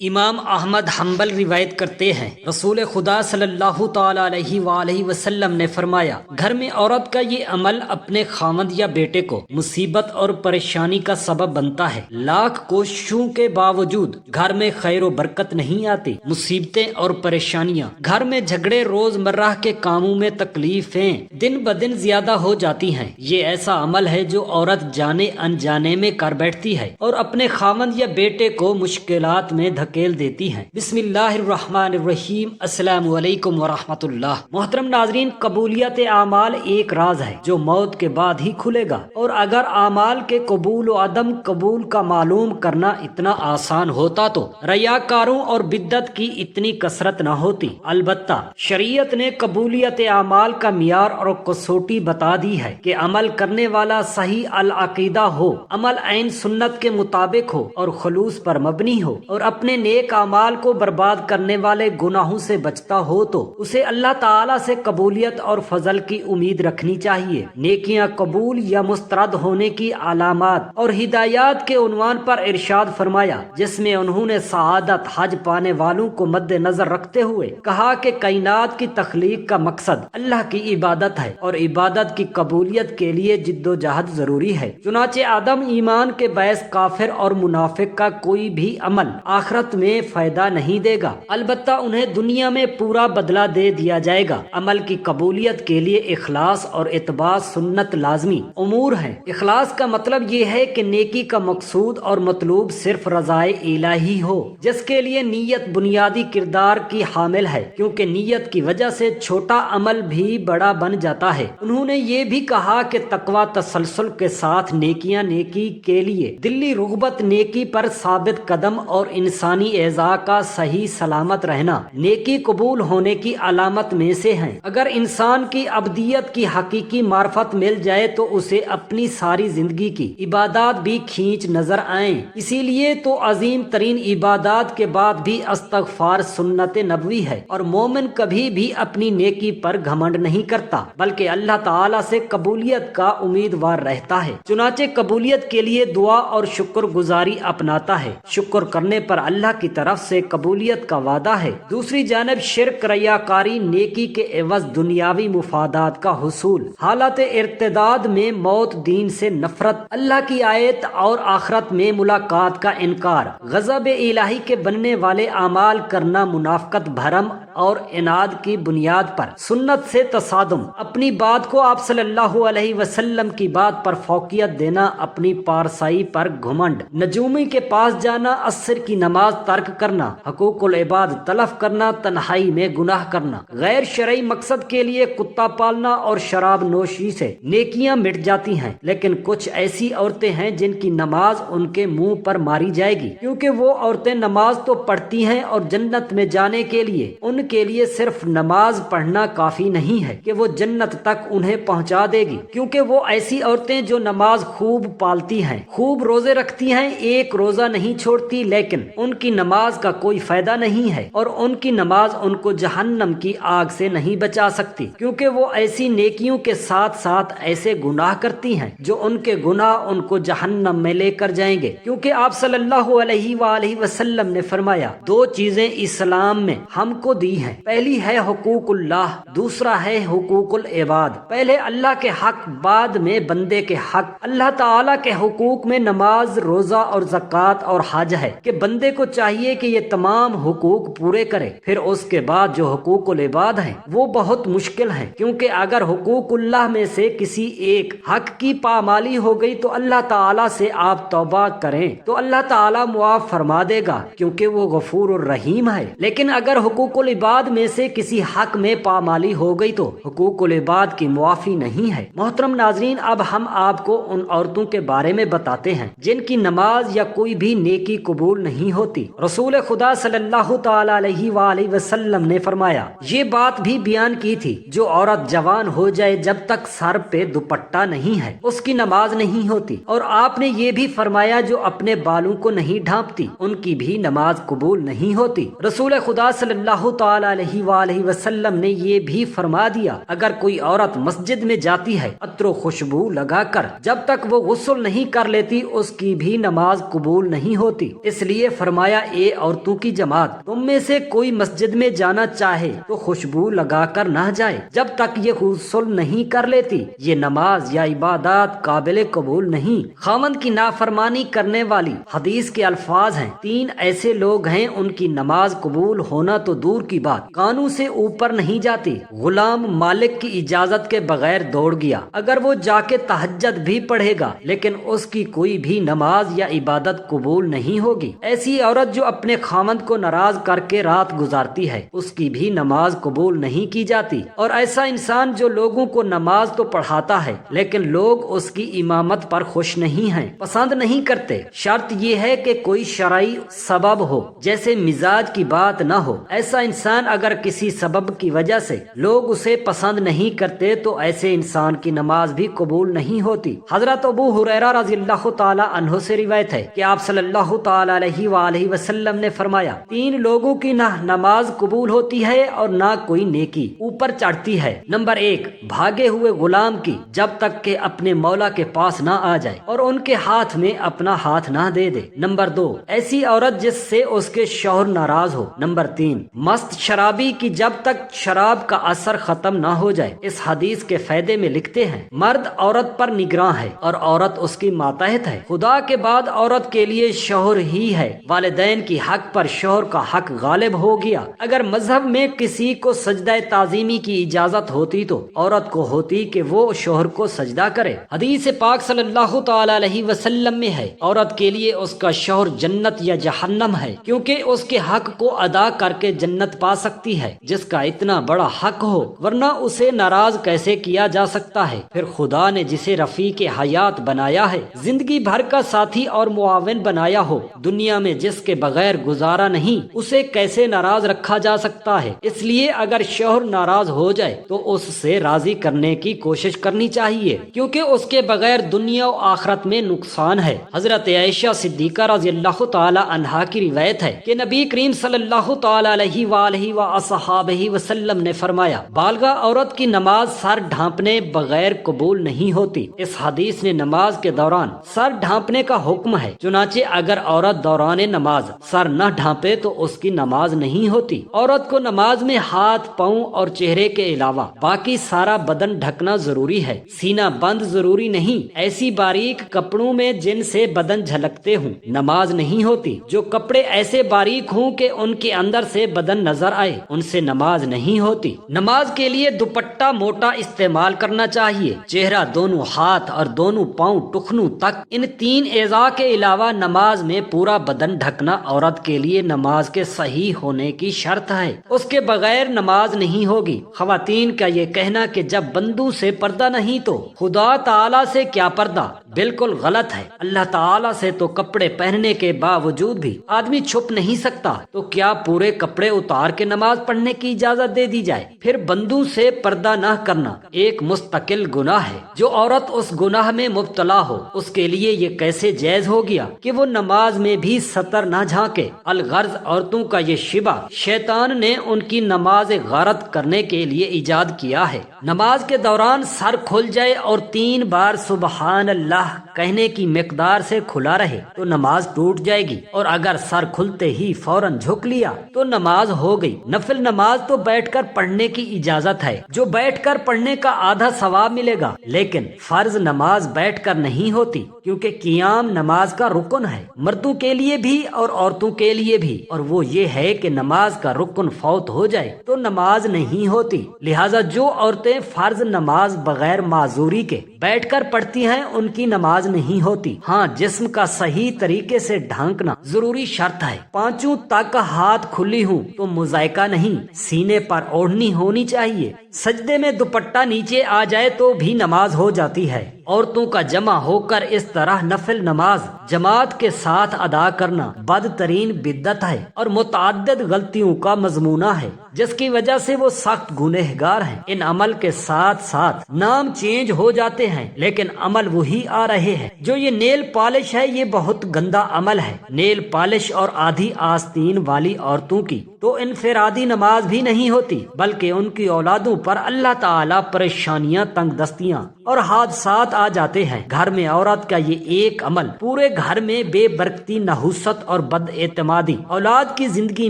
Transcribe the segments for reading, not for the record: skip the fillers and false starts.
امام احمد حنبل روایت کرتے ہیں، رسول خدا صلی اللہ تعالی علیہ وآلہ وسلم نے فرمایا، گھر میں عورت کا یہ عمل اپنے خاوند یا بیٹے کو مصیبت اور پریشانی کا سبب بنتا ہے۔ لاکھ کوششوں کے باوجود گھر میں خیر و برکت نہیں آتی۔ مصیبتیں اور پریشانیاں، گھر میں جھگڑے، روز مرہ کے کاموں میں تکلیفیں دن بدن زیادہ ہو جاتی ہیں۔ یہ ایسا عمل ہے جو عورت جانے انجانے میں کر بیٹھتی ہے اور اپنے خاوند یا بیٹے کو مشکلات میں دھکیل دیتی ہیں۔ بسم اللہ الرحمن الرحیم۔ السلام علیکم ورحمۃ اللہ۔ محترم ناظرین، قبولیت اعمال ایک راز ہے جو موت کے بعد ہی کھلے گا، اور اگر اعمال کے قبول و عدم قبول کا معلوم کرنا اتنا آسان ہوتا تو ریاکاروں اور بدعت کی اتنی کثرت نہ ہوتی۔ البتہ شریعت نے قبولیت اعمال کا معیار اور کسوٹی بتا دی ہے کہ عمل کرنے والا صحیح العقیدہ ہو، عمل عین سنت کے مطابق ہو اور خلوص پر مبنی ہو، اور اپنے نیک اعمال کو برباد کرنے والے گناہوں سے بچتا ہو تو اسے اللہ تعالیٰ سے قبولیت اور فضل کی امید رکھنی چاہیے۔ نیکیاں قبول یا مسترد ہونے کی علامات اور ہدایات کے عنوان پر ارشاد فرمایا، جس میں انہوں نے سعادت حج پانے والوں کو مد نظر رکھتے ہوئے کہا کہ کائنات کی تخلیق کا مقصد اللہ کی عبادت ہے اور عبادت کی قبولیت کے لیے جد و جہد ضروری ہے۔ چنانچہ عدم ایمان کے باعث کافر اور منافق کا کوئی بھی عمل آخرت میں فائدہ نہیں دے گا، البتہ انہیں دنیا میں پورا بدلہ دے دیا جائے گا۔ عمل کی قبولیت کے لیے اخلاص اور اتباع سنت لازمی امور ہیں۔ اخلاص کا مطلب یہ ہے کہ نیکی کا مقصود اور مطلوب صرف رضائے الہی ہو، جس کے لیے نیت بنیادی کردار کی حامل ہے، کیونکہ نیت کی وجہ سے چھوٹا عمل بھی بڑا بن جاتا ہے۔ انہوں نے یہ بھی کہا کہ تقوی تسلسل کے ساتھ نیکیاں، نیکی کے لیے دلی رغبت، نیکی پر ثابت قدم اور انسانی اعضاء کا صحیح سلامت رہنا نیکی قبول ہونے کی علامت میں سے ہیں۔ اگر انسان کی ابدیت کی حقیقی معرفت مل جائے تو اسے اپنی ساری زندگی کی عبادات بھی کھینچ نظر آئیں۔ اسی لیے تو عظیم ترین عبادات کے بعد بھی استغفار سنت نبوی ہے، اور مومن کبھی بھی اپنی نیکی پر گھمنڈ نہیں کرتا بلکہ اللہ تعالیٰ سے قبولیت کا امیدوار رہتا ہے۔ چنانچہ قبولیت کے لیے دعا اور شکر گزاری اپناتا ہے۔ شکر کرنے پر اللہ کی طرف سے قبولیت کا وعدہ ہے۔ دوسری جانب شرک، ریاکاری، نیکی کے عوض دنیاوی مفادات کا حصول، حالت ارتداد میں موت، دین سے نفرت، اللہ کی آیت اور آخرت میں ملاقات کا انکار، غضب الہی کے بننے والے اعمال کرنا، منافقت، بھرم اور عناد کی بنیاد پر سنت سے تصادم، اپنی بات کو آپ صلی اللہ علیہ وسلم کی بات پر فوقیت دینا، اپنی پارسائی پر گھمنڈ، نجومی کے پاس جانا، عصر کی نماز ترک کرنا، حقوق العباد تلف کرنا، تنہائی میں گناہ کرنا، غیر شرعی مقصد کے لیے کتا پالنا اور شراب نوشی سے نیکیاں مٹ جاتی ہیں۔ لیکن کچھ ایسی عورتیں ہیں جن کی نماز ان کے منہ پر ماری جائے گی، کیونکہ وہ عورتیں نماز تو پڑھتی ہیں اور جنت میں جانے کے لیے ان کے لیے صرف نماز پڑھنا کافی نہیں ہے کہ وہ جنت تک انہیں پہنچا دے گی، کیونکہ وہ ایسی عورتیں جو نماز خوب پالتی ہیں، خوب روزے رکھتی ہیں، ایک روزہ نہیں چھوڑتی، لیکن ان کی نماز کا کوئی فائدہ نہیں ہے اور ان کی نماز ان کو جہنم کی آگ سے نہیں بچا سکتی، کیونکہ وہ ایسی نیکیوں کے ساتھ ساتھ ایسے گناہ کرتی ہیں جو ان کے گناہ ان کو جہنم میں لے کر جائیں گے۔ کیونکہ آپ صلی اللہ علیہ وآلہ وسلم نے فرمایا، دو چیزیں اسلام میں ہم کو دی ہیں، پہلی ہے حقوق اللہ، دوسرا ہے حقوق العباد۔ پہلے اللہ کے حق، بعد میں بندے کے حق۔ اللہ تعالیٰ کے حقوق میں نماز، روزہ اور زکوٰۃ اور حج ہے کہ بندے کو چاہیے کہ یہ تمام حقوق پورے کرے۔ پھر اس کے بعد جو حقوق العباد ہیں وہ بہت مشکل ہیں، کیونکہ اگر حقوق اللہ میں سے کسی ایک حق کی پامالی ہو گئی تو اللہ تعالیٰ سے آپ توبہ کریں تو اللہ تعالیٰ معاف فرما دے گا، کیونکہ وہ غفور الرحیم ہے۔ لیکن اگر حقوق العباد میں سے کسی حق میں پامالی ہو گئی تو حقوق العباد کی معافی نہیں ہے۔ محترم ناظرین، اب ہم آپ کو ان عورتوں کے بارے میں بتاتے ہیں جن کی نماز یا کوئی بھی نیکی قبول نہیں ہوتی۔ رسول خدا صلی اللہ تعالی علیہ وآلہ وسلم نے فرمایا، یہ بات بھی بیان کی تھی، جو عورت جوان ہو جائے جب تک سر پہ دوپٹہ نہیں ہے اس کی نماز نہیں ہوتی، اور آپ نے یہ بھی فرمایا، جو اپنے بالوں کو نہیں ڈھانپتی ان کی بھی نماز قبول نہیں ہوتی۔ رسول خدا صلی اللہ تعالی علیہ وآلہ وسلم نے یہ بھی فرما دیا، اگر کوئی عورت مسجد میں جاتی ہے عطر و خوشبو لگا کر، جب تک وہ غسل نہیں کر لیتی اس کی بھی نماز قبول نہیں ہوتی۔ اس لیے فرمایا فرمایا اے عورتوں کی جماعت، تم میں سے کوئی مسجد میں جانا چاہے تو خوشبو لگا کر نہ جائے جب تک یہ غسل نہیں کر لیتی، یہ نماز یا عبادات قابل قبول نہیں، خاوند کی نافرمانی کرنے والی۔ حدیث کے الفاظ ہیں، 3 ایسے لوگ ہیں ان کی نماز قبول ہونا تو دور کی بات، کانوں سے اوپر نہیں جاتی۔ غلام مالک کی اجازت کے بغیر دوڑ گیا، اگر وہ جا کے تہجد بھی پڑھے گا لیکن اس کی کوئی بھی نماز یا عبادت قبول نہیں ہوگی۔ ایسی عورت جو اپنے خاوند کو ناراض کر کے رات گزارتی ہے، اس کی بھی نماز قبول نہیں کی جاتی۔ اور ایسا انسان جو لوگوں کو نماز تو پڑھاتا ہے لیکن لوگ اس کی امامت پر خوش نہیں ہیں، پسند نہیں کرتے۔ شرط یہ ہے کہ کوئی شرعی سبب ہو، جیسے مزاج کی بات نہ ہو۔ ایسا انسان اگر کسی سبب کی وجہ سے لوگ اسے پسند نہیں کرتے تو ایسے انسان کی نماز بھی قبول نہیں ہوتی۔ حضرت ابو ہریرہ رضی اللہ تعالی عنہ سے روایت ہے کہ آپ صلی اللہ تعالی علیہ وآلہ وسلم نے فرمایا، 3 لوگوں کی نہ نماز قبول ہوتی ہے اور نہ کوئی نیکی اوپر چڑھتی ہے۔ نمبر 1، بھاگے ہوئے غلام کی جب تک کہ اپنے مولا کے پاس نہ آ جائے اور ان کے ہاتھ میں اپنا ہاتھ نہ دے دے۔ نمبر 2، ایسی عورت جس سے اس کے شوہر ناراض ہو۔ نمبر 3، مست شرابی کی جب تک شراب کا اثر ختم نہ ہو جائے۔ اس حدیث کے فائدے میں لکھتے ہیں، مرد عورت پر نگراں ہے اور عورت اس کی ماتحت ہے۔ خدا کے بعد عورت کے لیے شوہر ہی ہے۔ والدین کی حق پر شوہر کا حق غالب ہو گیا۔ اگر مذہب میں کسی کو سجدہ تعظیمی کی اجازت ہوتی تو عورت کو ہوتی کہ وہ شوہر کو سجدہ کرے۔ حدیث پاک صلی اللہ تعالی علیہ وسلم میں ہے، عورت کے لیے اس کا شوہر جنت یا جہنم ہے، کیونکہ اس کے حق کو ادا کر کے جنت پا سکتی ہے جس کا اتنا بڑا حق ہو، ورنہ اسے ناراض کیسے کیا جا سکتا ہے؟ پھر خدا نے جسے رفیق حیات بنایا ہے، زندگی بھر کا ساتھی اور معاون بنایا ہو، دنیا میں جس کے بغیر گزارا نہیں، اسے کیسے ناراض رکھا جا سکتا ہے؟ اس لیے اگر شوہر ناراض ہو جائے تو اس سے راضی کرنے کی کوشش کرنی چاہیے، کیونکہ اس کے بغیر دنیا و آخرت میں نقصان ہے۔ حضرت عائشہ صدیقہ رضی اللہ تعالی عنہا کی روایت ہے کہ نبی کریم صلی اللہ تعالی علیہ وآلہ وصحابہ وسلم نے فرمایا، بالغہ عورت کی نماز سر ڈھانپنے بغیر قبول نہیں ہوتی۔ اس حدیث نے نماز کے دوران سر ڈھانپنے کا حکم ہے، چنانچہ اگر عورت دوران نماز سر نہ ڈھانپے تو اس کی نماز نہیں ہوتی۔ عورت کو نماز میں ہاتھ، پاؤں اور چہرے کے علاوہ باقی سارا بدن ڈھکنا ضروری ہے، سینہ بند ضروری نہیں۔ ایسی باریک کپڑوں میں جن سے بدن جھلکتے ہوں نماز نہیں ہوتی۔ جو کپڑے ایسے باریک ہوں کہ ان کے اندر سے بدن نظر آئے، ان سے نماز نہیں ہوتی۔ نماز کے لیے دوپٹہ موٹا استعمال کرنا چاہیے۔ چہرہ، دونوں ہاتھ اور دونوں پاؤں ٹخنوں تک، ان 3 اعضاء کے علاوہ نماز میں پورا بدن ڈھکنا عورت کے لیے نماز کے صحیح ہونے کی شرط ہے، اس کے بغیر نماز نہیں ہوگی۔ خواتین کا یہ کہنا کہ جب بندوں سے پردہ نہیں تو خدا تعالی سے کیا پردہ، بالکل غلط ہے۔ اللہ تعالی سے تو کپڑے پہننے کے باوجود بھی آدمی چھپ نہیں سکتا، تو کیا پورے کپڑے اتار کے نماز پڑھنے کی اجازت دے دی جائے؟ پھر بندوں سے پردہ نہ کرنا ایک مستقل گناہ ہے۔ جو عورت اس گناہ میں مبتلا ہو اس کے لیے یہ کیسے جائز ہو گیا کہ وہ نماز میں بھی ستر نہ جھانکے؟ الغرض عورتوں کا یہ شبہ شیطان نے ان کی نماز غارت کرنے کے لیے ایجاد کیا ہے۔ نماز کے دوران سر کھل جائے اور 3 بار سبحان اللہ کہنے کی مقدار سے کھلا رہے تو نماز ٹوٹ جائے گی، اور اگر سر کھلتے ہی فوراً جھک لیا تو نماز ہو گئی۔ نفل نماز تو بیٹھ کر پڑھنے کی اجازت ہے، جو بیٹھ کر پڑھنے کا آدھا ثواب ملے گا، لیکن فرض نماز بیٹھ کر نہیں ہوتی، کیونکہ قیام نماز کا رکن ہے، مردوں کے لیے بھی اور عورتوں کے لیے بھی، اور وہ یہ ہے کہ نماز کا رکن فوت ہو جائے تو نماز نہیں ہوتی۔ لہٰذا جو عورتیں فرض نماز بغیر معذوری کے بیٹھ کر پڑھتی ہیں ان کی نماز نہیں ہوتی۔ ہاں، جسم کا صحیح طریقے سے ڈھانکنا ضروری شرط ہے۔ پانچوں تک ہاتھ کھلی ہوں تو مذائقہ نہیں، سینے پر اوڑھنی ہونی چاہیے۔ سجدے میں دوپٹہ نیچے آ جائے تو بھی نماز ہو جاتی ہے۔ عورتوں کا جمع ہو کر اس طرح نفل نماز جماعت کے ساتھ ادا کرنا بدترین بدعت ہے اور متعدد غلطیوں کا مضمونہ ہے، جس کی وجہ سے وہ سخت گنہگار ہیں۔ ان عمل کے ساتھ ساتھ نام چینج ہو جاتے ہیں لیکن عمل وہی آ رہے ہیں۔ جو یہ نیل پالش ہے، یہ بہت گندا عمل ہے۔ نیل پالش اور آدھی آستین والی عورتوں کی تو انفرادی نماز بھی نہیں ہوتی، بلکہ ان کی اولادوں پر اللہ تعالیٰ پریشانیاں، تنگ دستیاں اور حادثات آ جاتے ہیں۔ گھر میں عورت کا یہ ایک عمل پورے گھر میں بے برکتی، نحوست اور بد اعتمادی، اولاد کی زندگی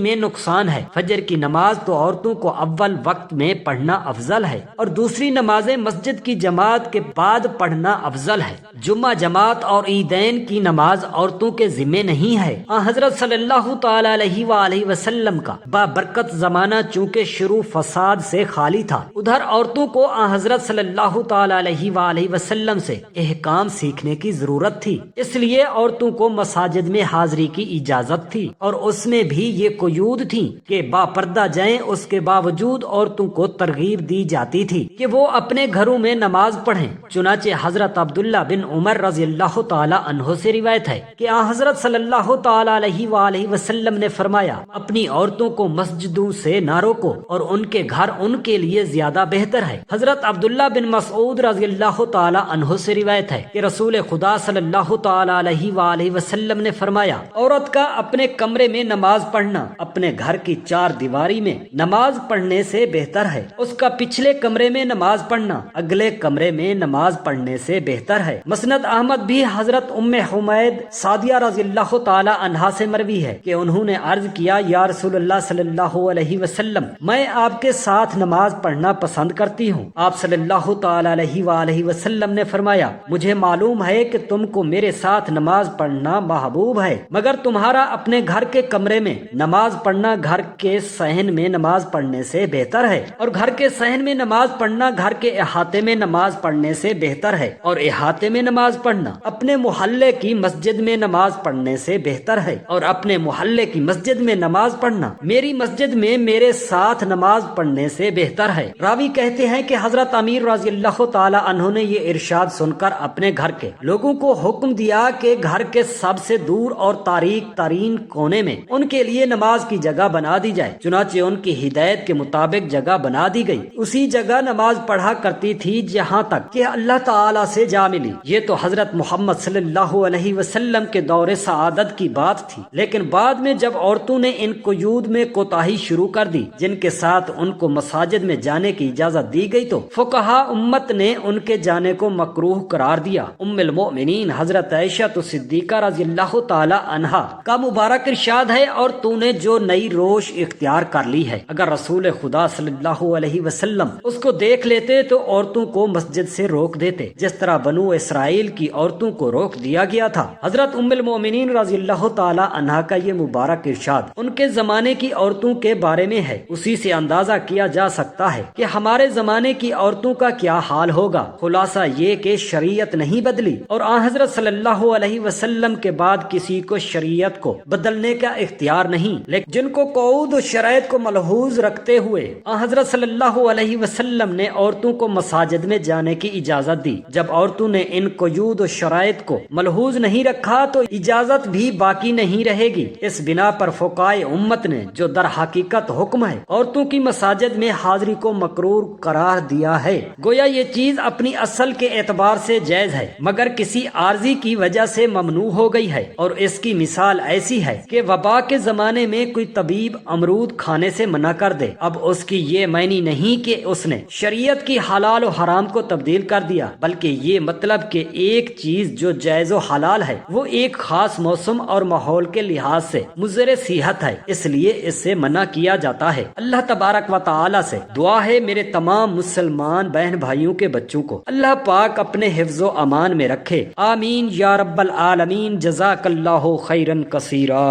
میں نقصان ہے۔ فجر کی نماز تو عورتوں کو اول وقت میں پڑھنا افضل ہے اور دوسری نمازیں مسجد کی جماعت کے بعد پڑھنا افضل ہے۔ جمعہ جماعت اور عیدین کی نماز عورتوں کے ذمہ نہیں ہے۔ حضرت صلی اللہ تعالی علیہ وآلہ وسلم کا بابرکت زمانہ چونکہ شروع فساد سے خالی تھا، ادھر عورتوں کو حضرت صلی اللہ تعالی علیہ وآلہ وسلم سے احکام سیکھنے کی ضرورت تھی، اس لیے عورتوں کو مساجد میں حاضری کی اجازت تھی، اور اس میں بھی یہ قیود تھی کہ با پردہ جائیں۔ اس کے باوجود عورتوں کو ترغیب دی جاتی تھی کہ وہ اپنے گھروں میں نماز پڑھیں۔ چنانچہ حضرت عبداللہ بن عمر رضی اللہ تعالی عنہ سے روایت ہے کہ حضرت صلی اللہ تعالی علیہ وآلہ وسلم نے فرمایا، اپنی عورتوں کو مسجدوں سے نہ روکو اور ان کے گھر ان کے لیے زیادہ بہتر ہے۔ حضرت عبداللہ بن مسعود رضی اللہ تعالی عنہ سے روایت ہے کہ رسول خدا صلی اللہ تعالی علیہ وآلہ وسلم نے فرمایا، عورت کا اپنے کمرے میں نماز پڑھنا اپنے گھر کی چار دیواری میں نماز پڑھنے سے بہتر ہے، اس کا پچھلے کمرے میں نماز پڑھنا اگلے کمرے میں نماز پڑھنے سے بہتر ہے۔ مسند احمد بھی حضرت ام حمید سعدیہ رضی اللہ تعالی عنہا سے مروی ہے کہ انہوں نے عرض کیا، یا رسول اللہ صلی اللہ علیہ وسلم، میں آپ کے ساتھ نماز پڑھنا پسند کرتی ہوں۔ آپ صلی اللہ تعالی علیہ وآلہ وسلم نے فرمایا، مجھے معلوم ہے کہ تم کو میرے ساتھ نماز پڑھنا محبوب ہے، مگر تمہارا اپنے گھر کے کمرے میں نماز پڑھنا گھر کے صحن میں نماز پڑھنے سے بہتر ہے، اور گھر کے صحن میں نماز پڑھنا گھر کے احاطے میں نماز پڑھنے سے بہتر ہے، اور احاطے میں نماز پڑھنا اپنے محلے کی مسجد میں نماز پڑھنے سے بہتر ہے، اور اپنے محلے کی مسجد میں نماز پڑھنا میری مسجد میں میرے ساتھ نماز پڑھنے سے بہتر ہے۔ راوی کہتے ہیں کہ حضرت امیر رضی اللہ تعالی عنہ نے یہ ارشاد سن کر اپنے گھر کے لوگوں کو حکم دیا کہ گھر کے سب سے دور اور تاریک ترین کونے میں ان کے لیے نماز کی جگہ بنا دی جائے۔ چنانچہ ان کی ہدایت کے مطابق جگہ بنا دی گئی، اسی جگہ نماز پڑھا کرتی تھی جہاں تک کہ اللہ تعالی سے جا ملی۔ یہ تو حضرت محمد صلی اللہ علیہ وسلم کے دور سعادت کی بات تھی، لیکن بعد میں جب عورتوں نے ان قیود میں کوتاہی شروع کر دی جن کے ساتھ ان کو مساجد میں جانے کی اجازت دی گئی، تو فقہا امت نے ان کے جانے کو مکروہ قرار دیا۔ ام المؤمنین حضرت عائشہ صدیقہ رضی اللہ تعالی عنہا کا مبارک ارشاد ہے، اور تو نے جو نئی روش اختیار کر لی ہے، اگر رسول خدا صلی اللہ علیہ وسلم اس کو دیکھ لیتے تو عورتوں کو مسجد سے روک دیتے، جس طرح بنو اسرائیل کی عورتوں کو روک دیا گیا تھا۔ حضرت ام المؤمنین رضی اللہ تعالی عنہا کا یہ مبارک ارشاد ان کے زمانے کی عورتوں کے بارے میں ہے، اسی سے اندازہ کیا جا سکتا ہے کہ ہمارے زمانے کی عورتوں کا کیا حال ہوگا۔ خلاصہ یہ کہ شریعت نہیں بدلی، اور حضرت صلی اللہ علیہ وسلم کے بعد کسی کو شریعت کو بدلنے کا اختیار نہیں، لیکن جن کو قعود و شرائط کو ملحوظ رکھتے ہوئے حضرت صلی اللہ علیہ وسلم نے عورتوں کو مساجد میں جانے کی اجازت دی۔ جب عورتوں نے ان قیود و شرائط کو ملحوظ نہیں رکھا تو اجازت بھی باقی نہیں رہے گی۔ اس بنا پر فقہائے امت نے جو در حقیقت حکم ہے عورتوں کی مساجد میں حاضری کو مکروہ قرار دیا ہے، گویا یہ چیز اپنی اصل کے اعتبار سے جائز ہے مگر کسی عارضی کی وجہ سے ممنوع ہو گئی ہے، اور اس کی مثال ایسی ہے کہ وبا کے زمانے میں کوئی طبیب امرود کھانے سے منع کر دے، اب اس کی یہ معنی نہیں کہ اس نے شریعت کی حلال و حرام کو تبدیل کر دیا، بلکہ یہ مطلب کہ ایک چیز جو جائز و حلال ہے وہ ایک خاص موسم اور ماحول کے لحاظ سے مضر صحت ہے، اس لیے اس سے منع کیا جاتا ہے۔ اللہ تبارک و تعالی سے دعا ہے میرے تمام مسلمان بہن بھائیوں کے بچوں کو اللہ پاک اپنے حفظ و امان میں رکھے، آمین یا رب العالمین، جزاک اللہ خیرا کثیرا۔